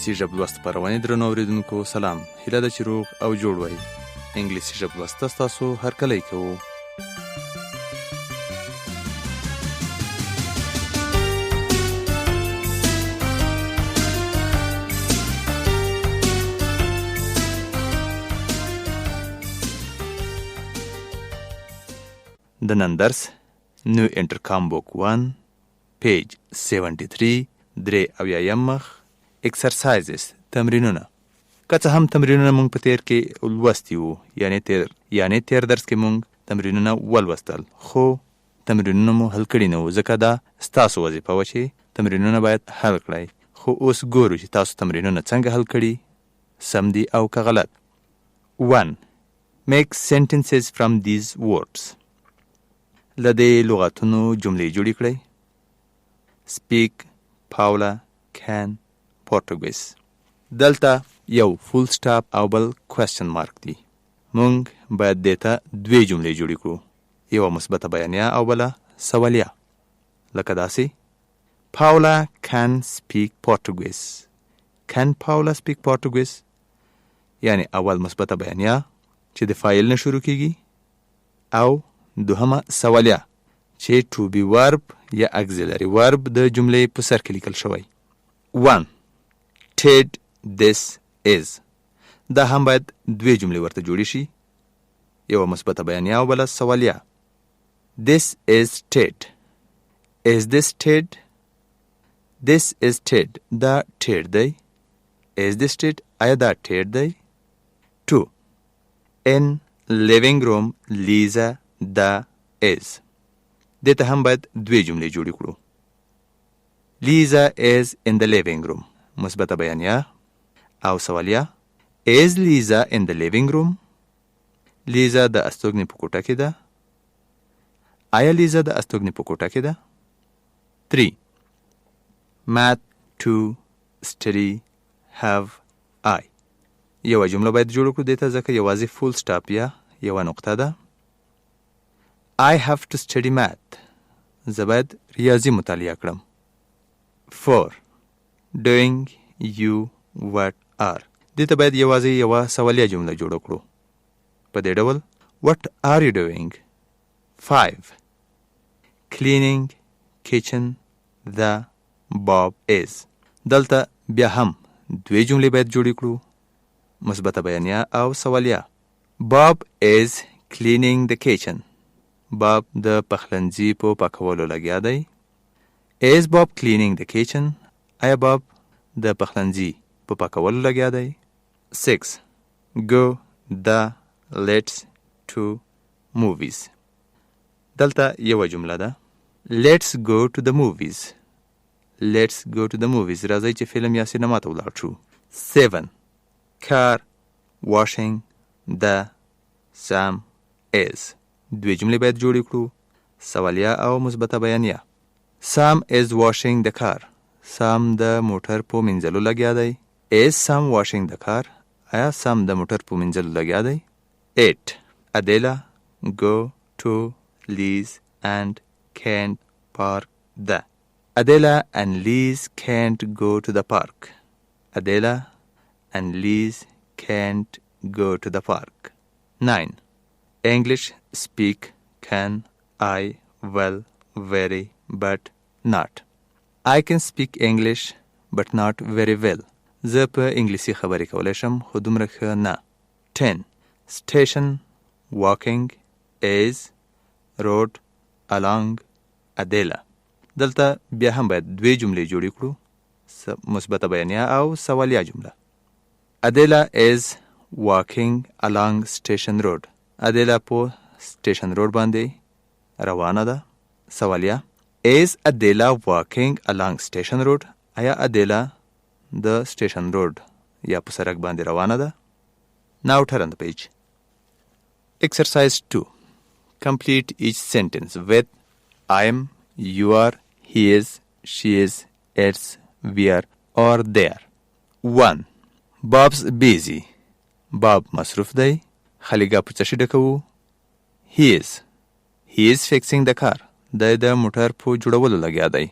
انګلیسي ژبه لوست خپرونې درنو اورېدونکو سلام. هیله ده چې روغ او جوړ وئ. انګلیسي ژبه لوست ستاسو هرکلی کوو. د نن درس نیو انټرکام بوک 1 پیج 73 درې اویایم مخ اکسرسایزز تمرینونه. که څه هم تمرینونه مونږ په تیر کې لوستي وو، یعنی تیر درس کې مونږ تمرینونه ولوستل، خو تمرینونه مو حل کړي نه وو، ځکه دا ستاسو وظیفه وه چې تمرینونه باید حل کړئ. خو اوس ګورو چې تاسو تمرینونه څنګه حل کړي، سم دي او که غلط. 1. Make sentences from these words. له دې لغتونو جملې جوړې کړئ. Speak, Paula, can, Portuguese. دلته یو فول سټاپ او بل کوېسچن مارک دی. مونږ باید دې ته دوې جملې جوړې کړو، یوه مثبته بیانیه او بله سوالیه. لکه داسې Paula can speak Portuguese. Can Paula speak Portuguese؟ یعنی اول مثبته بیانیه چې د فاعل نه شروع کیږي، او دوهمه سوالیه چې to be verb یا auxiliary verb د جملې په سر کې لیکل شوی. 1. Ted this is. دا هم باید دوې جملې ورته جوړې شي، یوه مثبته بیانیه او بله سوالیه. This is Ted. Is this Ted؟ This is Ted. دا Ted دی. Is this Ted؟ آیا دا Ted دی؟ 2. In living room Lisa دا is. دته هم باید دوې جملې جوړې کړو. Lisa is in the living room. مثبته بیانیه او سوالیه. Is Lisa in the living room؟ لیزا د استوګنې په کوټه کې ده. آیا لیزا د استوګنې په کوټه کې ده؟ 3. Math to study have I. یوه جمله باید جوړ کړو دته، ځکه یوازې فول سټاپ یا یوه نقطه ده. I have to study math. زه باید ریاضي مطالعه کړم. 4. Doing you what are. دته باید یوازې یوه سوالیه جمله جوړه کړو په دې ډول What are you doing؟ 5. Cleaning kitchen the Bob is. دلته بیا هم دوې جملې باید جوړې کړو، مثبته بیانیه او سوالیه. Bob is cleaning the kitchen. باب د پخلنځي په پاکولو لګیا دی. Is Bob cleaning the kitchen؟ آیا باب د پخلنځي په پاکولو لګیا دی؟ 6. Go the let's to movies. دلته یوه جمله ده. Let's go to the movies. Let's go to the movies. راځئ چې فلم یا سینما ته ولاړ شو. 7. Car washing the Sam is. دوی جملې باید جوړې کړو، سوالیه او مثبته بیانیه. Sam is washing the car. سام د موټر په مینځلو لګیا دی. Is Sam washing the car؟ آیا سام د موټر په مینځلو لګیا دی؟ 8. Adela go to Liz and can't park the. Adela and Liz can't go to the park. Adela and Liz can't go to the park. 9. English speak can I well very but not. I can speak English but not very well. زه په انګلیسي خبرې کولی شم خو دومره ښه نه. 10. Station walking is road along Adela. دلته بیا هم باید دوې جملې جوړې کړو، مثبته بیانیه او سوالیه جمله. Adela is walking along station road. Adela په سټیشن روډ باندې روانه ده. سوالیه Is Adela walking along station road؟ آیا Adela د سټیشن روډ یا په سړک باندې روانه ده؟ Now turn the page. Exercise 2. Complete each sentence with I am, you are, he is, she is, it's, we are or they are. 1. Bob's busy. Bob مصروف دی. خلیګه په څه شي ډکوو؟ He is fixing the car. دی د موټر په جوړولو لګیا دی.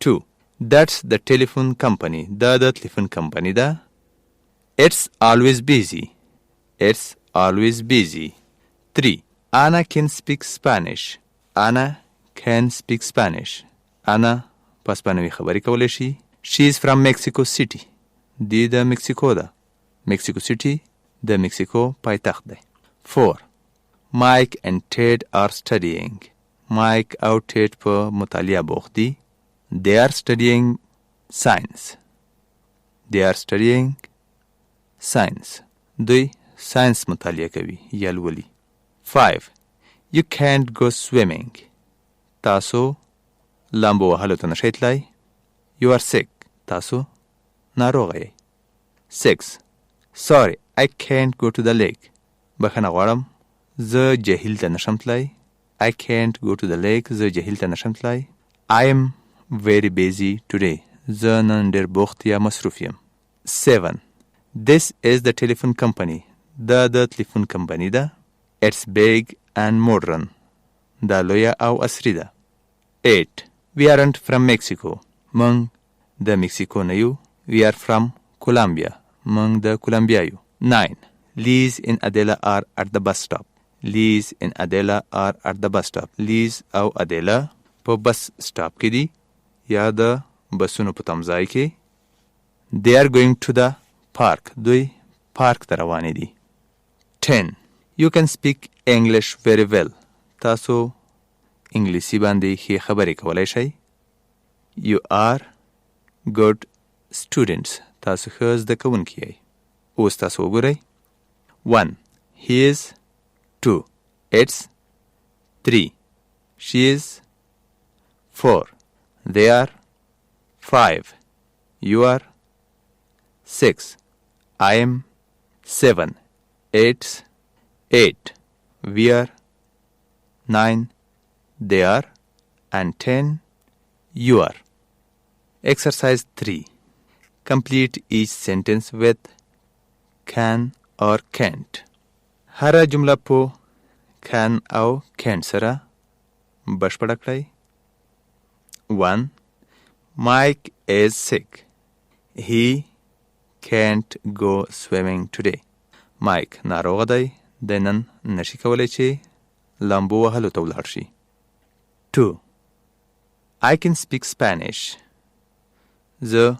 2. That's the telephone company. دا د تلیفون کمپنی ده. It's always busy. It's always busy. 3. Anna can speak Spanish. Anna can speak Spanish. Anna په اسپانوي خبرې کولی شي. She is from Mexico City. دی د مکسیکو ده. Mexico City د مکسیکو پایتخت دی. 4. Mike and Ted are studying. Mike او Ted په مطالعه بوخت دي. They are studying science. They are studying science. دوی ساينس مطالعه کوي یا لولي. 5. You can't go swimming. تاسو لامبو وهلو ته نشئ تلای. You are sick. تاسو ناروغه یې. 6. Sorry, I can't go to the lake. بخښنه غواړم زه جهیل ته نشم تلای. I can't go to the lake. زه جهیل ته نشم تلای. I am very busy today. زه نن ډېر بوخت یا مصروف یم. 7. This is the telephone company. دا د تلیفون کمپنی ده. It's big and modern. دا لویه او عصري ده. 8. We aren't from Mexico. موږ د مکسیکو نه یو. We are from Colombia. موږ د کولمبیا یو. 9. Liz and Adela are at the bus stop. Liz and Adela are at the bus stop. Liz او Adela په بس سټاپ کې دي یا د بسونو په تمځای کې. They are going to the park. دوی پارک ته روانې دي. 10. You can speak English very well. تاسو انګلیسي باندې ښې خبرې کولی شئ. You are good students. تاسو ښه زده کوونکي یئ. اوس تاسو وګورئ. 1. He is. 2. It's. 3. She is. 4. They are. 5. You are. 6. I am. 7. It's. 8. We are. 9. They are. And 10. You are. Exercise 3. Complete each sentence with can or can't. هر جمله په can او can't سره بشپړه کړئ. 1. Mike is sick. He can't go swimming today. Mike ناروغه دی. د نن نشي کولی چې لامبو وهلو ته ولاړ شي. 2. I can speak Spanish. زه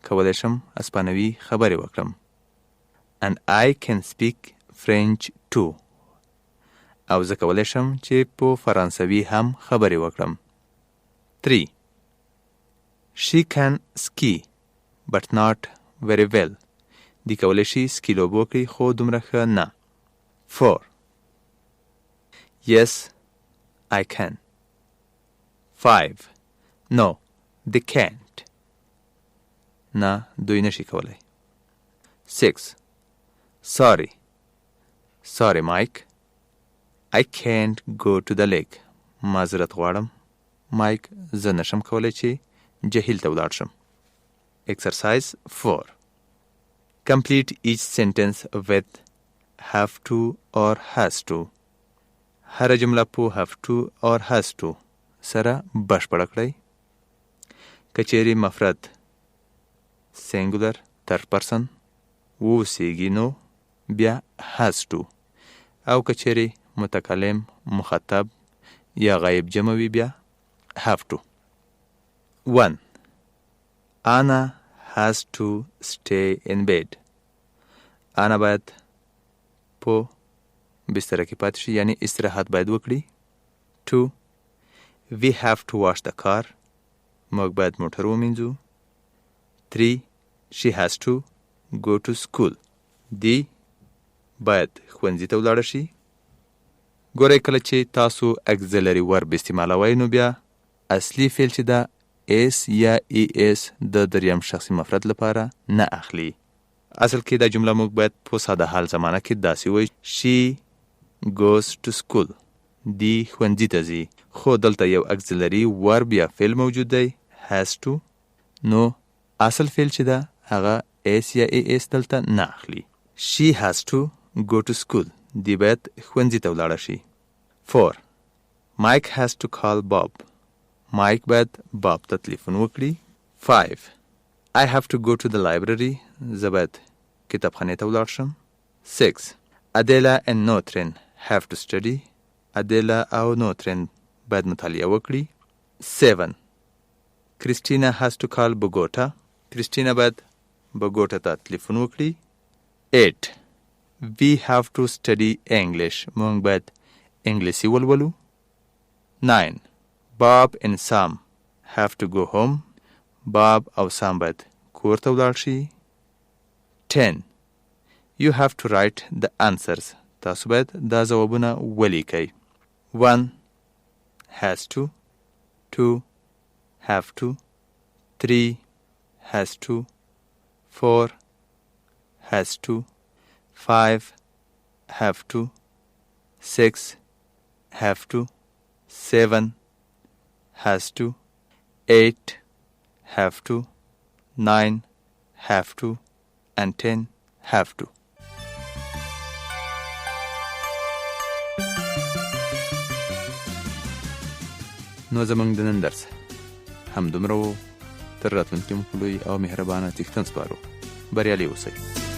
کولی شم اسپانوي خبرې وکړم. And I can speak French too. او زه کولی شم چې په فرانسوي هم خبرې وکړم. 3. She can ski but not very well. دی کولی شي سکی لوبه وکړي خو دومره ښه نه. 4. Yes, I can. 5. No, they can't. نه دوی نشي کولی. 6. Sorry. Sorry, Mike. I can't go to the lake. معذرت غواړم. مایک زه نشم کولی چې جهیل ته ولاړ شم. Exercise 4. Complete each sentence with have to or has to. هر جمله په have to or has to سره بشپړه کړئ. کچېرې مفرد singular third person ووسیږي نو بیا has to. او کچېرې متکلم مخاطب یا غایب جمع وي بیا have to. 1. Anna has to stay in bed. Anna باید په بستره کې پاتې شي یعنی استراحت باید وکړي. 2. We have to wash the car. موږ باید موټر ومینځو. 3. She has to go to school. دی باید ښوونځي ته ولاړه شي. ګورئ کله چې تاسو اګزلري ورب استعمالوئ نو بیا اصلي فعل چې ده اس یا ای اس د دریم شخصي مفرد لپاره نه اخلي. اصل کې دا جمله موږ باید په ساده حال زمانه کې داسې وایو. She goes to school. دی ښوونځي ته ځي. خو دلته یو اګزلري ورب یا فعل موجود دی has to. نو اصل فعل چې ده هغه اس یا ای اس دلته نه اخلي. She has to go to school. دی باید ښوونځي ته ولاړه شي. 4. Mike has to call Bob. مایک باید باب ته تلیفون وکړي. 5. I have to go to the library. زه باید کتابخانې ته ولاړ شم. 6. Adela and Northren have to study. Adela او Northren باید مطالعه وکړي. 7. Christina has to call Bogota. Christina باید بوګوټا ته تلیفون وکړي. 8. We have to study English. موږ باید انګلیسي ولولو. 9. Bob and Sam have to go home. Bob او سام باید کور ته ولاړ شي. 10. You have to write the answers. تاسو باید دا ځوابونه ولیکئ. 1. Has to. 2. Have to. 3. Has to. 4. Has to. 5. Have to. 6. Have to. 7. Has to. 8. Have to. 9. Have to. And 10. Have to. نو زمونږ د نن درس همدومره و. تر راتلونکي مو په لوی او مهربانه څښتن سپارو. بریالي اوسئ.